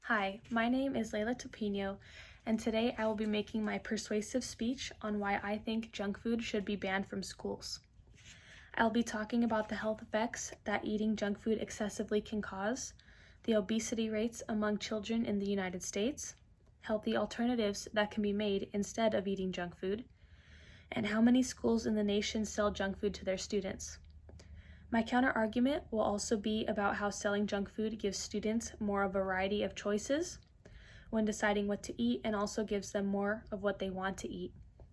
Hi, my name is Layla Topino, and today I will be making my persuasive speech on why I think junk food should be banned from schools. I'll be talking about the health effects that eating junk food excessively can cause, the obesity rates among children in the United States, healthy alternatives that can be made instead of eating junk food, and how many schools in the nation sell junk food to their students. My counter-argument will also be about how selling junk food gives students more of a variety of choices when deciding what to eat and also gives them more of what they want to eat,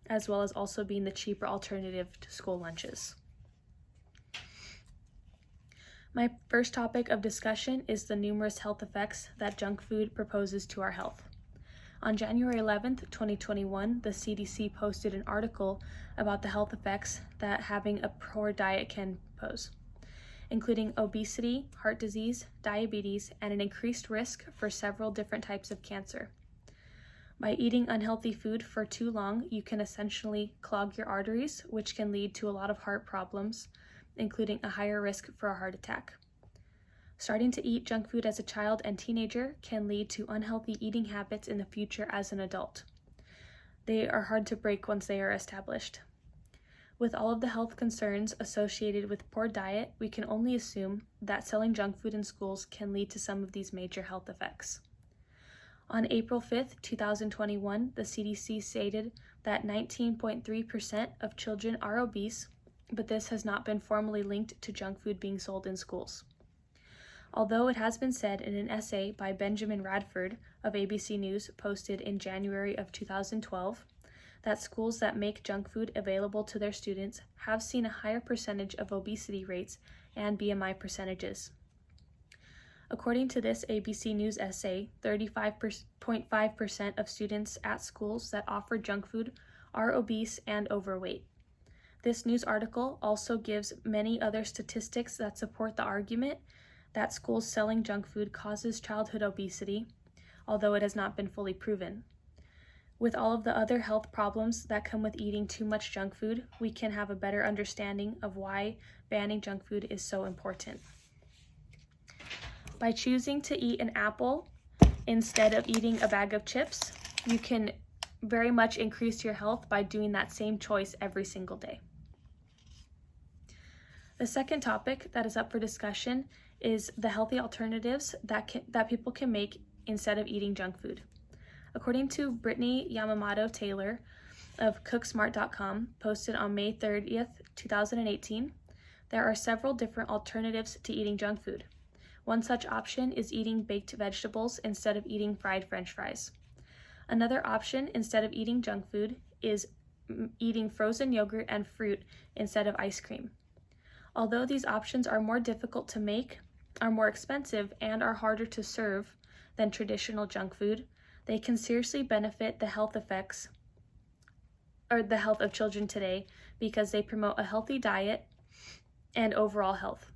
as well as also being the cheaper alternative to school lunches. My first topic of discussion is the numerous health effects that junk food proposes to our health. On January 11th, 2021, the CDC posted an article about the health effects that having a poor diet can pose, including obesity, heart disease, diabetes, and an increased risk for several different types of cancer. By eating unhealthy food for too long, you can essentially clog your arteries, which can lead to a lot of heart problems, including a higher risk for a heart attack. Starting to eat junk food as a child and teenager can lead to unhealthy eating habits in the future as an adult. They are hard to break once they are established. With all of the health concerns associated with poor diet, we can only assume that selling junk food in schools can lead to some of these major health effects. On April 5th, 2021, the CDC stated that 19.3% of children are obese, but this has not been formally linked to junk food being sold in schools. Although it has been said in an essay by Benjamin Radford of ABC News posted in January of 2012, that schools that make junk food available to their students have seen a higher percentage of obesity rates and BMI percentages. According to this ABC News essay, 35.5% of students at schools that offer junk food are obese and overweight. This news article also gives many other statistics that support the argument that schools selling junk food causes childhood obesity, although it has not been fully proven. With all of the other health problems that come with eating too much junk food, we can have a better understanding of why banning junk food is so important. By choosing to eat an apple instead of eating a bag of chips, you can very much increase your health by doing that same choice every single day. The second topic that is up for discussion is the healthy alternatives that people can make instead of eating junk food. According to Brittany Yamamoto Taylor of Cooksmart.com, posted on May 30th, 2018, there are several different alternatives to eating junk food. One such option is eating baked vegetables instead of eating fried French fries. Another option instead of eating junk food is eating frozen yogurt and fruit instead of ice cream. Although these options are more difficult to make, are more expensive, and are harder to serve than traditional junk food, they can seriously benefit the health effects or the health of children today because they promote a healthy diet and overall health.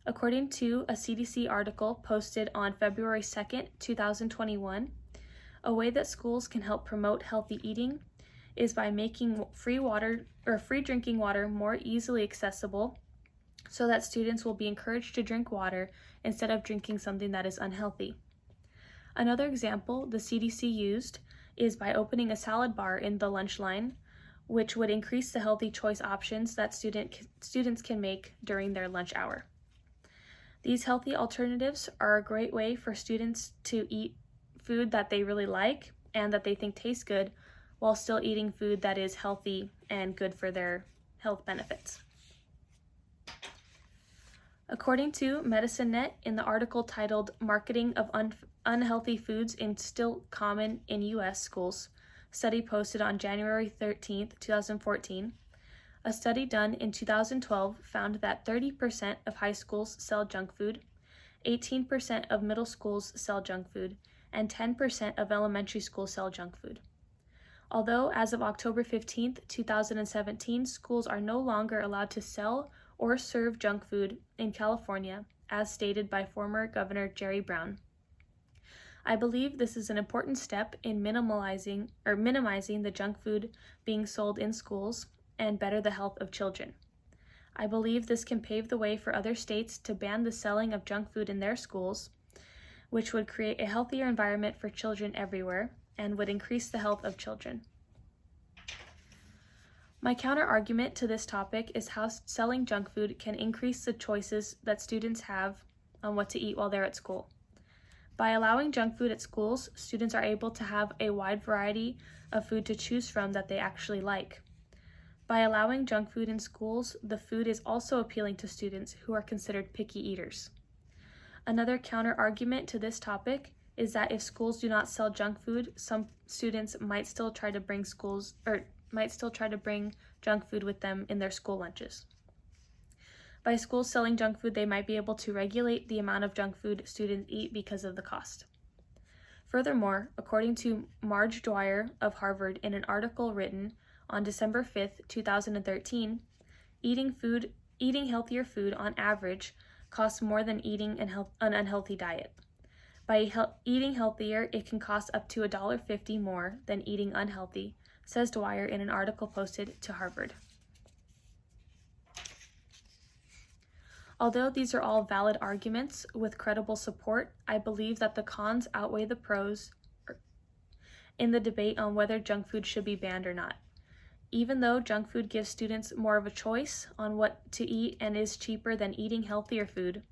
According to a CDC article posted on February 2nd, 2021, a way that schools can help promote healthy eating is by making free drinking water more easily accessible so that students will be encouraged to drink water instead of drinking something that is unhealthy. Another example the CDC used is by opening a salad bar in the lunch line, which would increase the healthy choice options that students can make during their lunch hour. These healthy alternatives are a great way for students to eat food that they really like and that they think tastes good while still eating food that is healthy and good for their health benefits. According to MedicineNet, in the article titled Marketing of Unhealthy Foods is Still Common in U.S. Schools, study posted on January 13th, 2014, a study done in 2012 found that 30% of high schools sell junk food, 18% of middle schools sell junk food, and 10% of elementary schools sell junk food. Although as of October 15th, 2017, schools are no longer allowed to sell or serve junk food in California, as stated by former Governor Jerry Brown. I believe this is an important step in minimizing the junk food being sold in schools and better the health of children. I believe this can pave the way for other states to ban the selling of junk food in their schools, which would create a healthier environment for children everywhere and would increase the health of children. My counter-argument to this topic is how selling junk food can increase the choices that students have on what to eat while they're at school. By allowing junk food at schools, students are able to have a wide variety of food to choose from that they actually like. By allowing junk food in schools, the food is also appealing to students who are considered picky eaters. Another counter-argument to this topic is that if schools do not sell junk food, some students might still try to bring junk food with them in their school lunches. By schools selling junk food, they might be able to regulate the amount of junk food students eat because of the cost. Furthermore, according to Marge Dwyer of Harvard in an article written on December 5th, 2013, eating healthier food on average costs more than eating an unhealthy diet. By eating healthier, it can cost up to $1.50 more than eating unhealthy, says Dwyer in an article posted to Harvard. Although these are all valid arguments with credible support, I believe that the cons outweigh the pros in the debate on whether junk food should be banned or not. Even though junk food gives students more of a choice on what to eat and is cheaper than eating healthier food,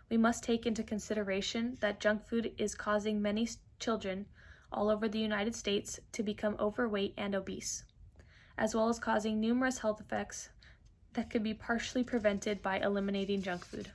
we must take into consideration that junk food is causing many children all over the United States to become overweight and obese, as well as causing numerous health effects that could be partially prevented by eliminating junk food.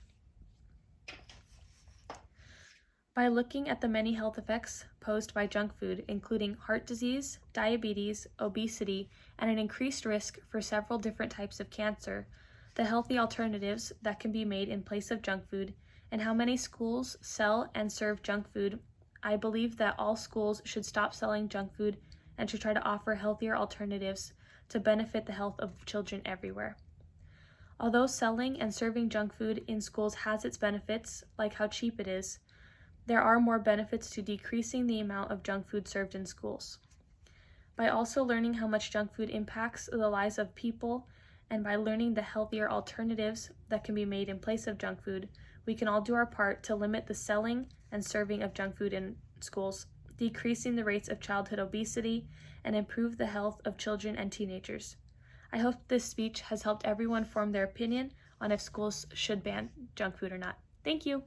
By looking at the many health effects posed by junk food, including heart disease, diabetes, obesity, and an increased risk for several different types of cancer, the healthy alternatives that can be made in place of junk food, and how many schools sell and serve junk food, I believe that all schools should stop selling junk food and should try to offer healthier alternatives to benefit the health of children everywhere. Although selling and serving junk food in schools has its benefits, like how cheap it is, there are more benefits to decreasing the amount of junk food served in schools. By also learning how much junk food impacts the lives of people, and by learning the healthier alternatives that can be made in place of junk food, we can all do our part to limit the selling and serving of junk food in schools, decreasing the rates of childhood obesity, and improve the health of children and teenagers. I hope this speech has helped everyone form their opinion on if schools should ban junk food or not. Thank you.